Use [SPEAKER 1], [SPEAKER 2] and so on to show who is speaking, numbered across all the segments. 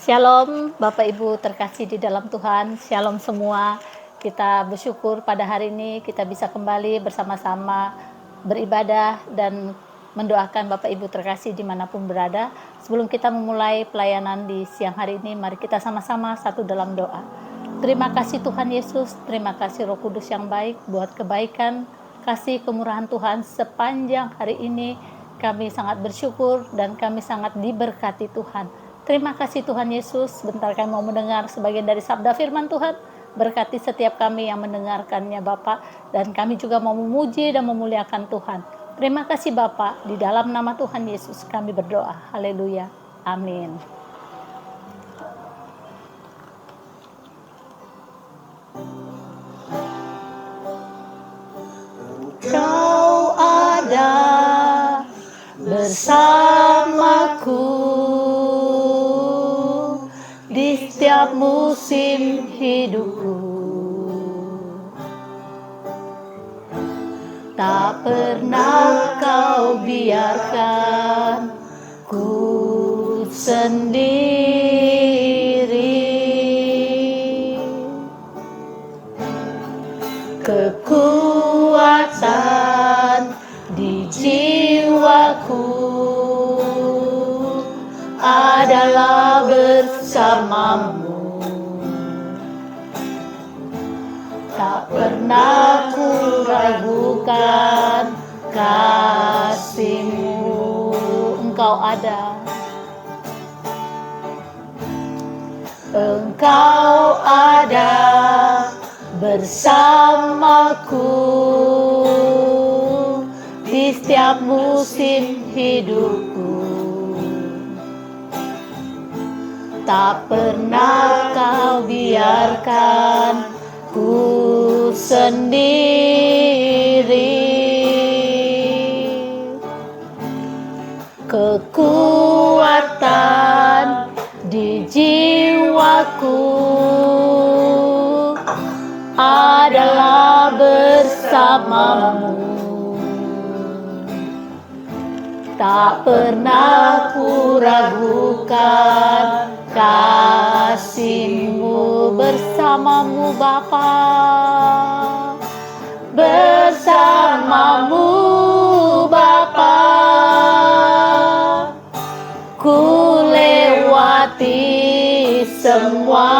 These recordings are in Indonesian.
[SPEAKER 1] Shalom Bapak Ibu terkasih di dalam Tuhan, Shalom semua. Kita bersyukur pada hari ini kita bisa kembali bersama-sama beribadah dan mendoakan Bapak Ibu terkasih dimanapun berada. Sebelum kita memulai pelayanan di siang hari ini, mari kita sama-sama satu dalam doa. Terima kasih Tuhan Yesus, terima kasih Roh Kudus yang baik buat kebaikan, kasih kemurahan Tuhan sepanjang hari ini. Kami sangat bersyukur dan kami sangat diberkati Tuhan. Terima kasih Tuhan Yesus, sebentar kami mau mendengar sebagian dari sabda firman Tuhan. Berkati setiap kami yang mendengarkannya Bapak, dan kami juga mau memuji dan memuliakan Tuhan. Terima kasih Bapak, di dalam nama Tuhan Yesus kami berdoa. Haleluya, amin. Kau ada bersamaku di setiap musim hidupku, tak pernah kau biarkan ku sendiri. Kekuatan di jiwaku adalah bersamamu, tak pernah ku ragukan kasih-Mu. Engkau ada, Engkau ada bersamaku di setiap musim hidupku, tak pernah kau biarkan ku sendiri. Kekuatan di jiwaku adalah bersamamu, tak pernah ku ragukan kasih-Mu. Bersamamu Bapa, bersamamu Bapa, ku lewati semua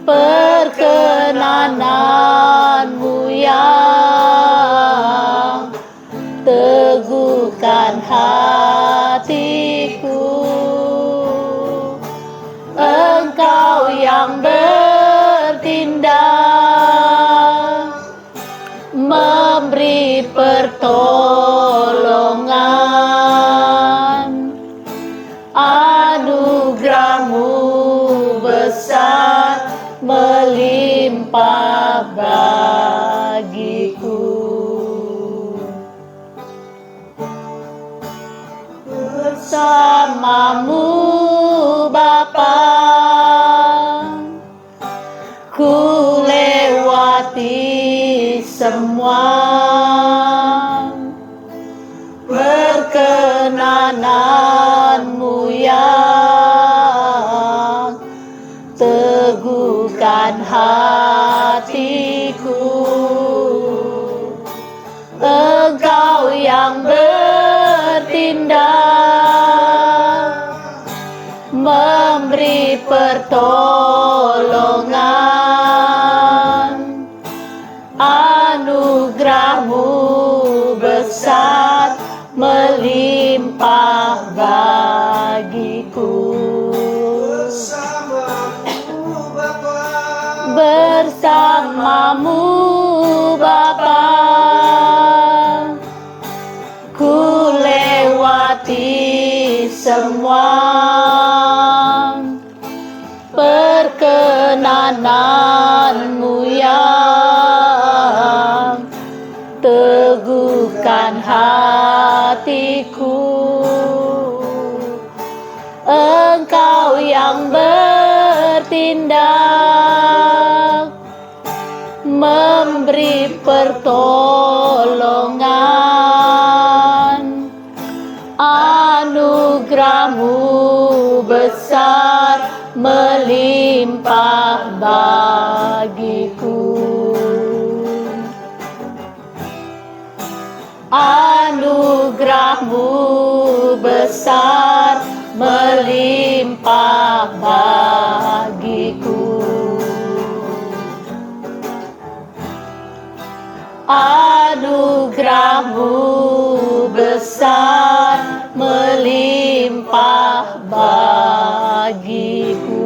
[SPEAKER 1] perkenanan-Mu yang teguhkan hatiku. Engkau yang bertindak, memberi pertolongan, anugerah-Mu besar melimpah bagiku. Bersamamu Bapa, ku lewati semua perkenanan-Mu yang teguhkan hatiku. Engkau yang bertindak, memberi pertolongan, anugerah-Mu besar melimpah bagiku. Bersamamu Bapa, ku lewati semua perkenanan-Mu yang teguhkan hatiku. Engkau yang bertindak, memberi pertolongan, anugerah-Mu melimpah bagiku. Anugerah-Mu besar melimpah bagiku. Anugerah-Mu besar melimpah bagiku.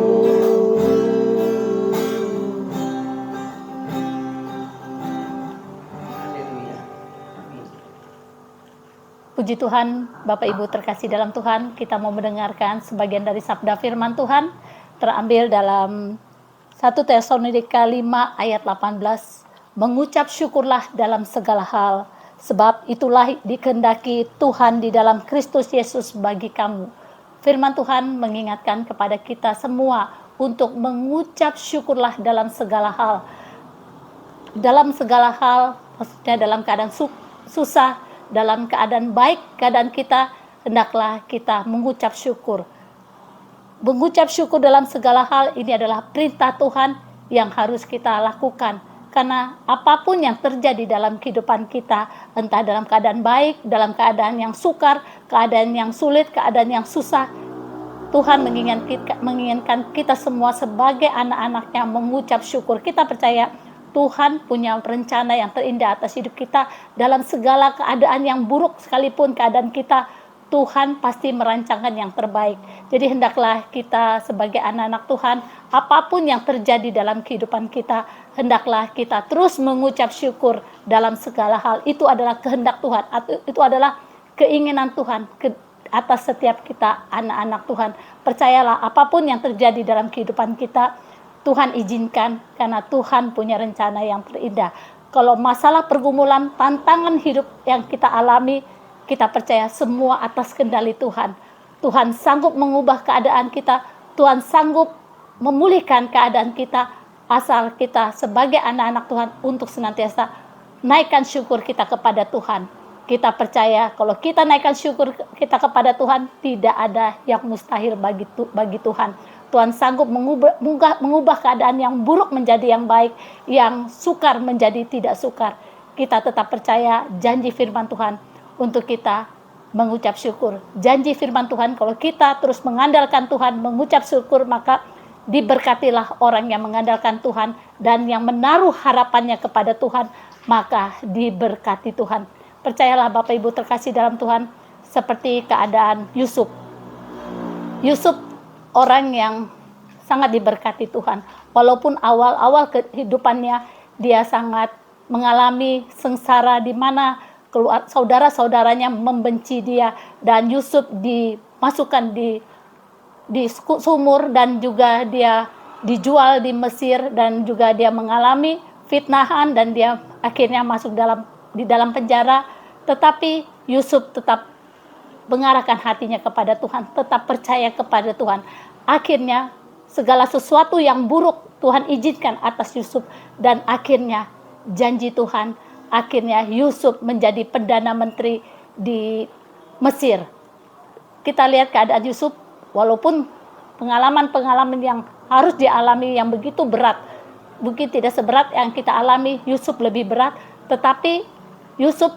[SPEAKER 1] Puji Tuhan, Bapak Ibu terkasih dalam Tuhan, kita mau mendengarkan sebagian dari sabda firman Tuhan terambil dalam 1 Tesalonika 5 ayat 18. Mengucap syukurlah dalam segala hal, sebab itulah dikehendaki Tuhan di dalam Kristus Yesus bagi kamu. Firman Tuhan mengingatkan kepada kita semua untuk mengucap syukurlah dalam segala hal. Dalam segala hal, maksudnya dalam keadaan susah, dalam keadaan baik, keadaan kita, hendaklah kita mengucap syukur. Mengucap syukur dalam segala hal ini adalah perintah Tuhan yang harus kita lakukan. Karena apapun yang terjadi dalam kehidupan kita, entah dalam keadaan baik, dalam keadaan yang sukar, keadaan yang sulit, keadaan yang susah, Tuhan menginginkan kita semua sebagai anak-anaknya mengucap syukur. Kita percaya Tuhan punya rencana yang terindah atas hidup kita. Dalam segala keadaan yang buruk sekalipun keadaan kita, Tuhan pasti merancangkan yang terbaik. Jadi hendaklah kita sebagai anak-anak Tuhan, apapun yang terjadi dalam kehidupan kita, hendaklah kita terus mengucap syukur dalam segala hal. Itu adalah kehendak Tuhan, itu adalah keinginan Tuhan atas setiap kita anak-anak Tuhan. Percayalah, apapun yang terjadi dalam kehidupan kita, Tuhan izinkan karena Tuhan punya rencana yang terindah. Kalau masalah pergumulan, tantangan hidup yang kita alami, kita percaya semua atas kendali Tuhan. Tuhan sanggup mengubah keadaan kita. Tuhan sanggup memulihkan keadaan kita. Asal kita sebagai anak-anak Tuhan untuk senantiasa naikkan syukur kita kepada Tuhan. Kita percaya kalau kita naikkan syukur kita kepada Tuhan, tidak ada yang mustahil bagi Tuhan. Tuhan sanggup mengubah keadaan yang buruk menjadi yang baik, yang sukar menjadi tidak sukar. Kita tetap percaya janji firman Tuhan untuk kita mengucap syukur. Janji firman Tuhan, kalau kita terus mengandalkan Tuhan, mengucap syukur, maka diberkatilah orang yang mengandalkan Tuhan dan yang menaruh harapannya kepada Tuhan, maka diberkati Tuhan. Percayalah Bapak Ibu terkasih dalam Tuhan, seperti keadaan Yusuf. Yusuf orang yang sangat diberkati Tuhan. Walaupun awal-awal kehidupannya dia sangat mengalami sengsara di mana saudara-saudaranya membenci dia, dan Yusuf dimasukkan di sumur, dan juga dia dijual di Mesir, dan juga dia mengalami fitnahan, dan dia akhirnya masuk di dalam penjara. Tetapi Yusuf tetap mengarahkan hatinya kepada Tuhan, tetap percaya kepada Tuhan. Akhirnya segala sesuatu yang buruk Tuhan izinkan atas Yusuf, dan akhirnya janji Tuhan, akhirnya Yusuf menjadi Perdana Menteri di Mesir. Kita lihat keadaan Yusuf, walaupun pengalaman-pengalaman yang harus dialami yang begitu berat, mungkin tidak seberat yang kita alami, Yusuf lebih berat, tetapi Yusuf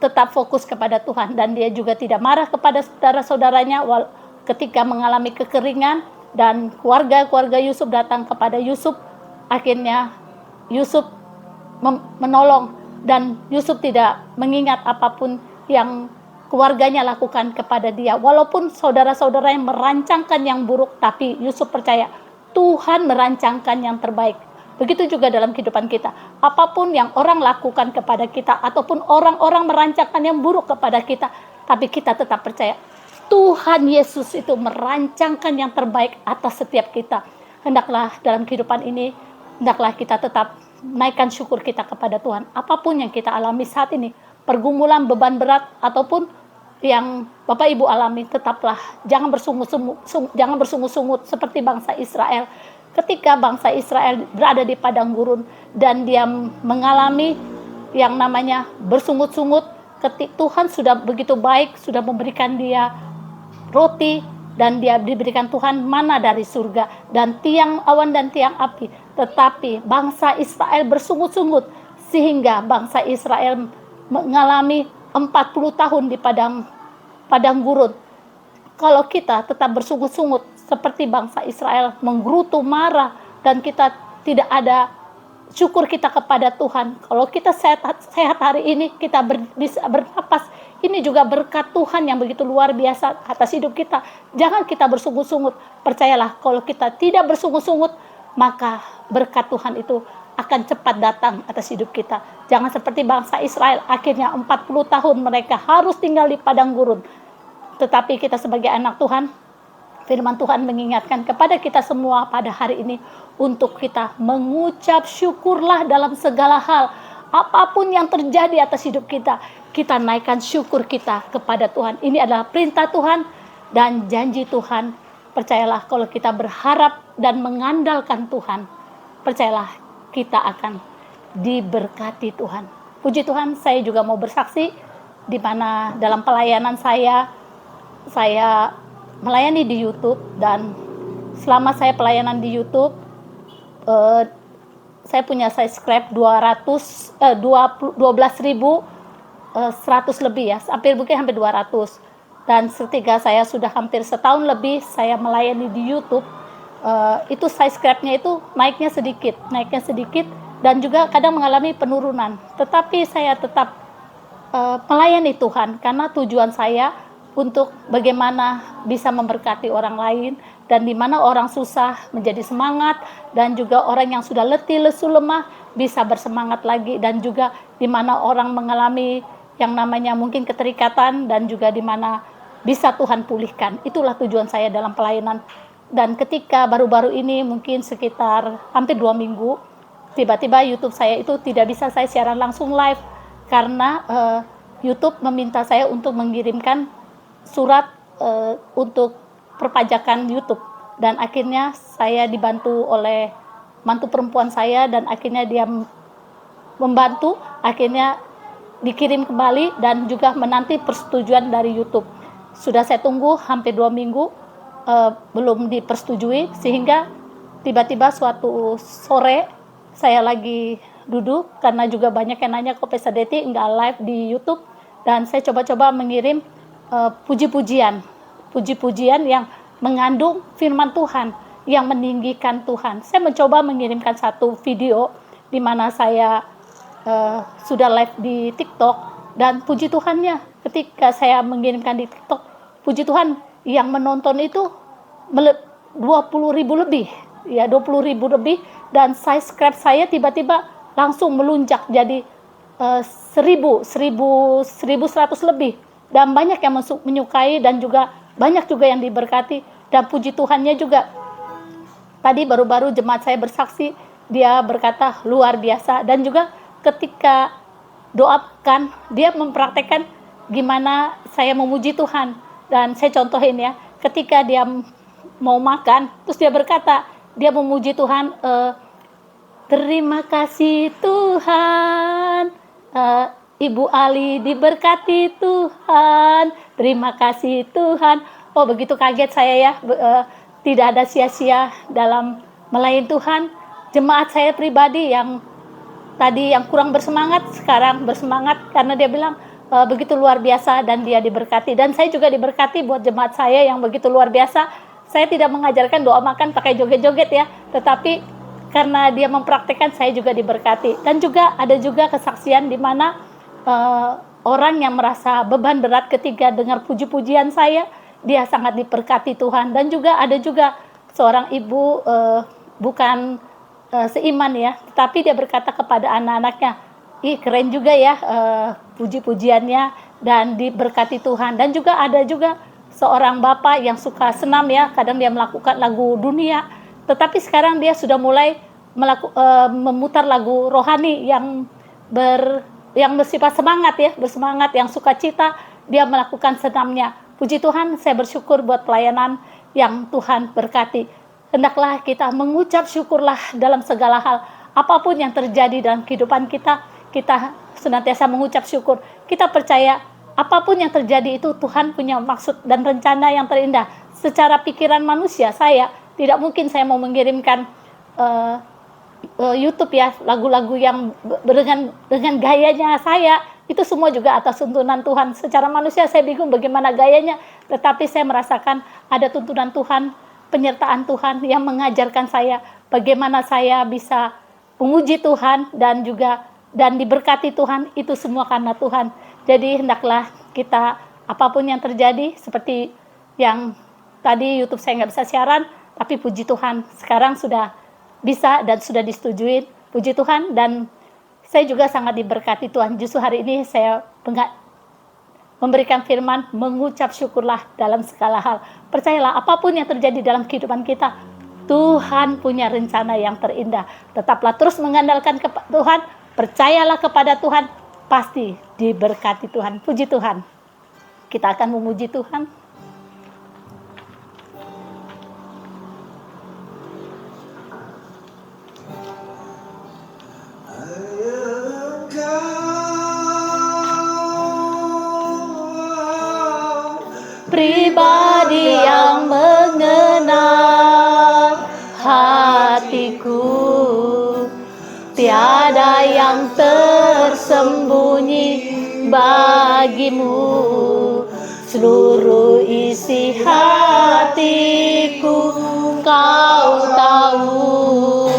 [SPEAKER 1] tetap fokus kepada Tuhan, dan dia juga tidak marah kepada saudara-saudaranya ketika mengalami kekeringan, dan keluarga Yusuf datang kepada Yusuf. Akhirnya Yusuf menolong, dan Yusuf tidak mengingat apapun yang keluarganya lakukan kepada dia. Walaupun saudara-saudaranya merancangkan yang buruk, tapi Yusuf percaya Tuhan merancangkan yang terbaik. Begitu juga dalam kehidupan kita. Apapun yang orang lakukan kepada kita, ataupun orang-orang merancangkan yang buruk kepada kita, tapi kita tetap percaya Tuhan Yesus itu merancangkan yang terbaik atas setiap kita. Hendaklah dalam kehidupan ini, hendaklah kita tetap naikkan syukur kita kepada Tuhan. Apapun yang kita alami saat ini, pergumulan, beban berat, ataupun yang Bapak Ibu alami, tetaplah jangan bersungut-sungut seperti bangsa Israel. Ketika bangsa Israel berada di padang gurun dan dia mengalami yang namanya bersungut-sungut, Tuhan sudah begitu baik, sudah memberikan dia roti, dan dia diberikan Tuhan mana dari surga dan tiang awan dan tiang api. Tetapi bangsa Israel bersungut-sungut sehingga bangsa Israel mengalami 40 tahun di padang gurun. Kalau kita tetap bersungut-sungut seperti bangsa Israel, menggerutu, marah, dan kita tidak ada syukur kita kepada Tuhan. Kalau kita sehat hari ini, kita bisa bernapas, ini juga berkat Tuhan yang begitu luar biasa atas hidup kita. Jangan kita bersungut-sungut. Percayalah, kalau kita tidak bersungut-sungut, maka berkat Tuhan itu akan cepat datang atas hidup kita. Jangan seperti bangsa Israel, akhirnya 40 tahun mereka harus tinggal di padang gurun. Tetapi kita sebagai anak Tuhan, firman Tuhan mengingatkan kepada kita semua pada hari ini untuk kita mengucap syukurlah dalam segala hal. Apapun yang terjadi atas hidup kita, kita naikkan syukur kita kepada Tuhan. Ini adalah perintah Tuhan dan janji Tuhan. Percayalah, kalau kita berharap dan mengandalkan Tuhan, percayalah kita akan diberkati Tuhan. Puji Tuhan, saya juga mau bersaksi di mana dalam pelayanan saya melayani di YouTube, dan selama saya pelayanan di YouTube, saya punya subscribe 12.100 lebih ya, hampir 200. Dan ketika saya sudah hampir setahun lebih saya melayani di YouTube, itu subscribe-nya itu naiknya sedikit dan juga kadang mengalami penurunan. Tetapi saya tetap melayani Tuhan karena tujuan saya untuk bagaimana bisa memberkati orang lain, dan di mana orang susah menjadi semangat, dan juga orang yang sudah letih, lesu, lemah bisa bersemangat lagi, dan juga di mana orang mengalami yang namanya mungkin keterikatan, dan juga di mana bisa Tuhan pulihkan. Itulah tujuan saya dalam pelayanan. Dan ketika baru-baru ini mungkin sekitar hampir 2 minggu, tiba-tiba YouTube saya itu tidak bisa saya siaran langsung live karena YouTube meminta saya untuk mengirimkan surat untuk perpajakan YouTube, dan akhirnya saya dibantu oleh mantu perempuan saya, dan akhirnya dia membantu, akhirnya dikirim kembali dan juga menanti persetujuan dari YouTube. Sudah saya tunggu hampir 2 minggu belum dipersetujui, sehingga tiba-tiba suatu sore saya lagi duduk karena juga banyak yang nanya kok Pesta Deti nggak live di YouTube, dan saya coba-coba mengirim puji-pujian yang mengandung firman Tuhan, yang meninggikan Tuhan. Saya mencoba mengirimkan satu video di mana saya sudah live di TikTok, dan puji Tuhannya ketika saya mengirimkan di TikTok, puji Tuhan yang menonton itu 20.000 lebih, ya 20.000 lebih, dan subscribe saya tiba-tiba langsung melunjak jadi 1.100 lebih. Dan banyak yang menyukai, dan juga banyak juga yang diberkati, dan puji Tuhannya juga. Tadi baru-baru jemaat saya bersaksi, dia berkata luar biasa, dan juga ketika doakan, dia mempraktekkan gimana saya memuji Tuhan. Dan saya contohin ya, ketika dia mau makan, terus dia berkata, dia memuji Tuhan, terima kasih Tuhan, Ibu Ali diberkati Tuhan, terima kasih Tuhan. Oh, begitu kaget saya ya, tidak ada sia-sia dalam melayani Tuhan. Jemaat saya pribadi yang tadi yang kurang bersemangat, sekarang bersemangat karena dia bilang begitu luar biasa dan dia diberkati. Dan saya juga diberkati buat jemaat saya yang begitu luar biasa. Saya tidak mengajarkan doa makan pakai joget-joget ya, tetapi karena dia mempraktikkan, saya juga diberkati. Dan juga ada juga kesaksian di mana orang yang merasa beban berat ketika dengar puji-pujian saya, dia sangat diberkati Tuhan. Dan juga ada juga seorang ibu bukan seiman ya, tapi dia berkata kepada anak-anaknya, ih keren juga ya puji-pujiannya, dan diberkati Tuhan. Dan juga ada juga seorang bapak yang suka senam ya, kadang dia melakukan lagu dunia, tetapi sekarang dia sudah mulai memutar lagu rohani yang bersifat semangat ya, bersemangat, yang sukacita, dia melakukan senamnya. Puji Tuhan, saya bersyukur buat pelayanan yang Tuhan berkati. Hendaklah kita mengucap syukurlah dalam segala hal. Apapun yang terjadi dalam kehidupan kita, kita senantiasa mengucap syukur. Kita percaya apapun yang terjadi itu Tuhan punya maksud dan rencana yang terindah. secara pikiran manusia saya tidak mungkin saya mau mengirimkan YouTube ya, lagu-lagu yang dengan gayanya saya, itu semua juga atas tuntunan Tuhan. Secara manusia saya bingung bagaimana gayanya, tetapi saya merasakan ada tuntunan Tuhan, penyertaan Tuhan yang mengajarkan saya bagaimana saya bisa memuji Tuhan dan diberkati Tuhan, itu semua karena Tuhan. Jadi hendaklah kita, apapun yang terjadi, seperti yang tadi YouTube saya nggak bisa siaran, tapi puji Tuhan sekarang sudah bisa dan sudah disetujui, puji Tuhan. Dan saya juga sangat diberkati Tuhan. Justru hari ini saya memberikan firman, mengucap syukurlah dalam segala hal. Percayalah, apapun yang terjadi dalam kehidupan kita, Tuhan punya rencana yang terindah. Tetaplah terus mengandalkan Tuhan, percayalah kepada Tuhan, pasti diberkati Tuhan. Puji Tuhan. Kita akan memuji Tuhan. Pribadi yang mengenal hatiku, tiada yang tersembunyi bagimu. Seluruh isi hatiku Kau tahu,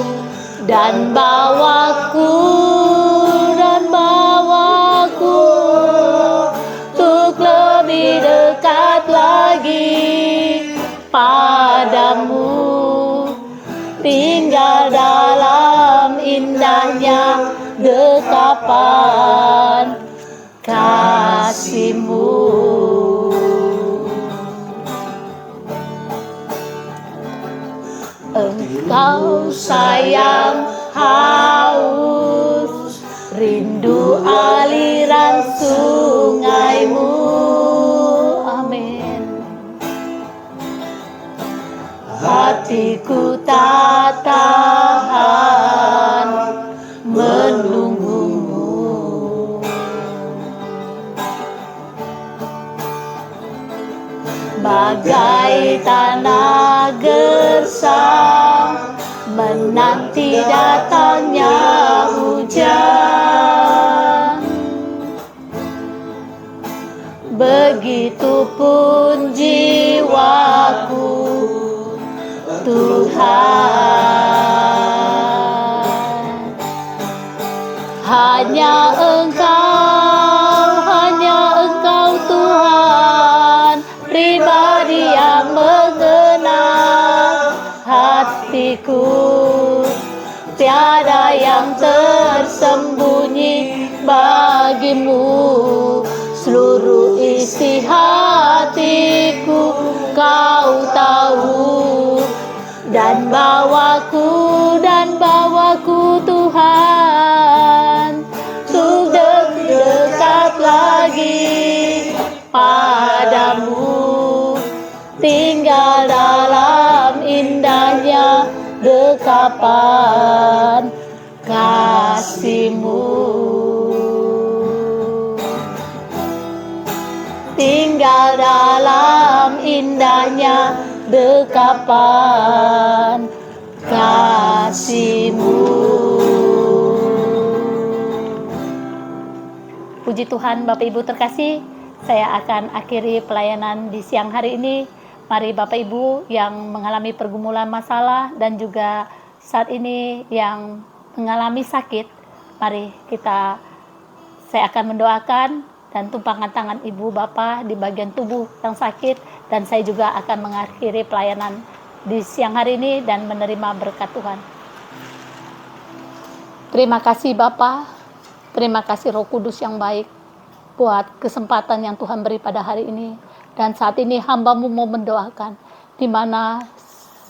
[SPEAKER 1] dan bawaku untuk lebih dekat lagi padamu, tinggal dalam indahnya dekapan kasih-Mu. Engkau sayang haus, rindu aliran sungai-Mu. Amin. Hatiku tak tahan menunggu-Mu. Bagai tanah gersang menanti datangnya hujan, begitupun jiwaku Tuhan. Hanya Engkau Tuhan, pribadi yang mengenal hatiku, tiada yang tersembunyi bagimu. Seluruh isi hatiku Kau tahu, dan bawaku Tuhan untuk dekat lagi padamu, tinggal dalam indahnya dekapan kasih-Mu. Tinggal dalam indahnya dekapan kasih-Mu. Puji Tuhan, Bapak Ibu terkasih, saya akan akhiri pelayanan di siang hari ini. Mari Bapak Ibu yang mengalami pergumulan masalah dan juga saat ini yang mengalami sakit, mari saya akan mendoakan dan tumpangkan tangan Ibu Bapak di bagian tubuh yang sakit, dan saya juga akan mengakhiri pelayanan di siang hari ini dan menerima berkat Tuhan. Terima kasih Bapak, terima kasih Roh Kudus yang baik buat kesempatan yang Tuhan beri pada hari ini. Dan saat ini hamba-Mu mau mendoakan, di mana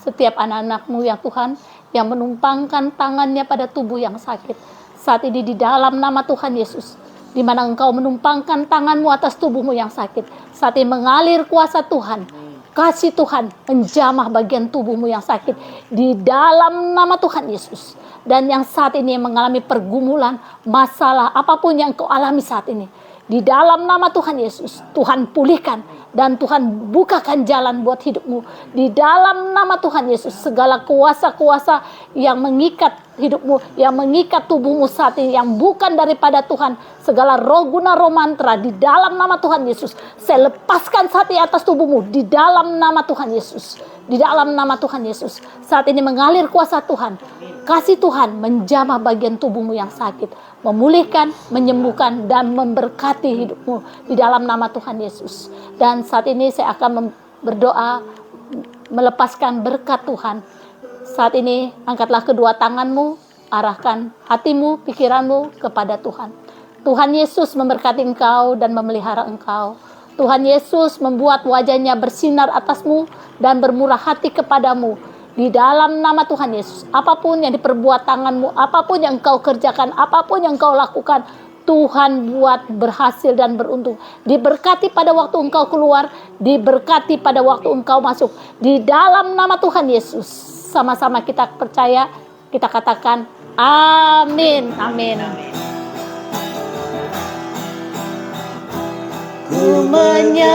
[SPEAKER 1] setiap anak-anak-Mu yang Tuhan, yang menumpangkan tangannya pada tubuh yang sakit. Saat ini di dalam nama Tuhan Yesus, di mana Engkau menumpangkan tangan-Mu atas tubuhmu yang sakit. Saat ini mengalir kuasa Tuhan, kasih Tuhan menjamah bagian tubuhmu yang sakit di dalam nama Tuhan Yesus. Dan yang saat ini mengalami pergumulan, masalah, apapun yang kau alami saat ini, di dalam nama Tuhan Yesus, Tuhan pulihkan Dan Tuhan bukakan jalan buat hidupmu. Di dalam nama Tuhan Yesus, segala kuasa-kuasa yang mengikat hidupmu, yang mengikat tubuhmu saat ini, yang bukan daripada Tuhan, segala roh guna roh mantra, di dalam nama Tuhan Yesus, saya lepaskan saat ini atas tubuhmu, di dalam nama Tuhan Yesus. Di dalam nama Tuhan Yesus, saat ini mengalir kuasa Tuhan, kasih Tuhan menjamah bagian tubuhmu yang sakit, memulihkan, menyembuhkan, dan memberkati hidupmu di dalam nama Tuhan Yesus. Dan saat ini saya akan berdoa melepaskan berkat Tuhan. Saat ini angkatlah kedua tanganmu, arahkan hatimu, pikiranmu kepada Tuhan. Tuhan Yesus memberkati engkau dan memelihara engkau. Tuhan Yesus membuat wajahnya bersinar atasmu dan bermurah hati kepadamu. Di dalam nama Tuhan Yesus, apapun yang diperbuat tanganmu, apapun yang engkau kerjakan, apapun yang engkau lakukan, Tuhan buat berhasil dan beruntung. Diberkati pada waktu engkau keluar, diberkati pada waktu engkau masuk. Di dalam nama Tuhan Yesus, sama-sama kita percaya, kita katakan amin. Amin. Ku menyembahmu,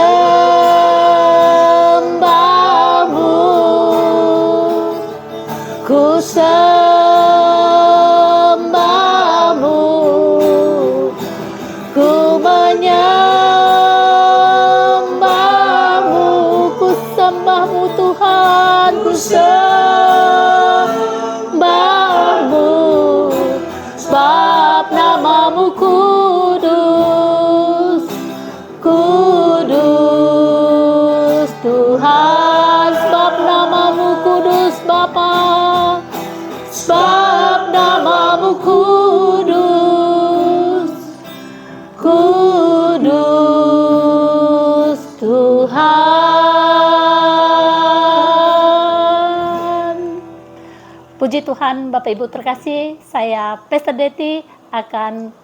[SPEAKER 1] ku sembahmu, ku menyembahmu, ku sembahmu Tuhan, ku sembahmu, sebab namamu kudus, kudus Tuhan, sebab namamu kudus Bapa, sebab namamu kudus, kudus Tuhan. Puji Tuhan, Bapak Ibu terkasih, saya Pastor Deti akan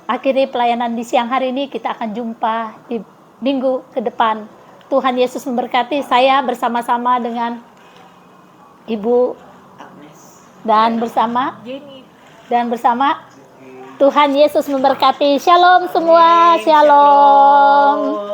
[SPEAKER 1] akhiri pelayanan di siang hari ini. Kita akan jumpa di minggu ke depan. Tuhan Yesus memberkati. Saya bersama-sama dengan Ibu dan bersama Tuhan Yesus memberkati. Shalom semua, shalom.